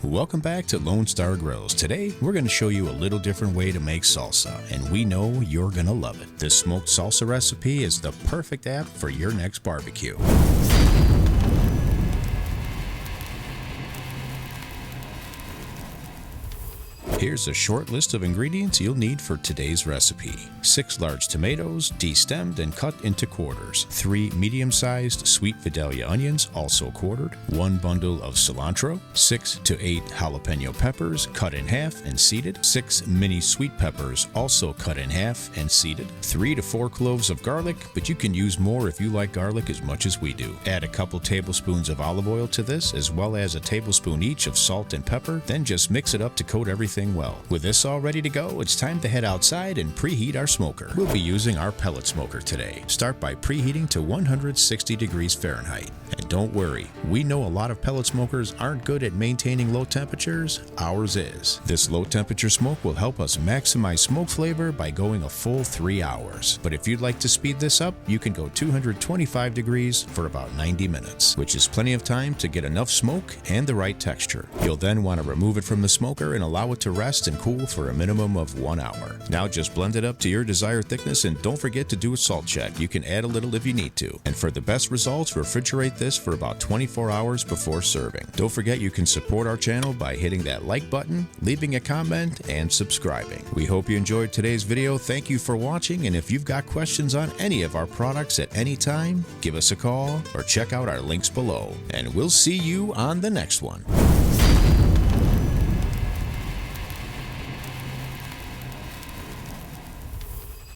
Welcome back to Lone Star Grillz. Today, we're going to show you a little different way to make salsa, and we know you're going to love it. This smoked salsa recipe is the perfect app for your next barbecue. Here's a short list of ingredients you'll need for today's recipe. 6 large tomatoes, destemmed and cut into quarters. 3 medium-sized Sweet Vidalia onions, also quartered. 1 bundle of cilantro. 6 to 8 jalapeno peppers, cut in half and seeded. 6 mini sweet peppers, also cut in half and seeded. 3 to 4 cloves of garlic, but you can use more if you like garlic as much as we do. Add a couple tablespoons of olive oil to this, as well as a tablespoon each of salt and pepper. Then just mix it up to coat everything well. With this all ready to go, it's time to head outside and preheat our smoker. We'll be using our pellet smoker today. Start by preheating to 160 degrees Fahrenheit. And don't worry, we know a lot of pellet smokers aren't good at maintaining low temperatures. Ours is. This low temperature smoke will help us maximize smoke flavor by going a full 3 hours. But if you'd like to speed this up, you can go 225 degrees for about 90 minutes, which is plenty of time to get enough smoke and the right texture. You'll then want to remove it from the smoker and allow it to rest and cool for a minimum of 1 hour. Now just blend it up to your desired thickness, and don't forget to do a salt check. You can add a little if you need to. And for the best results, refrigerate this for about 24 hours before serving. Don't forget you can support our channel by hitting that like button, leaving a comment, and subscribing. We hope you enjoyed today's video. Thank you for watching, and if you've got questions on any of our products at any time, give us a call or check out our links below. And we'll see you on the next one.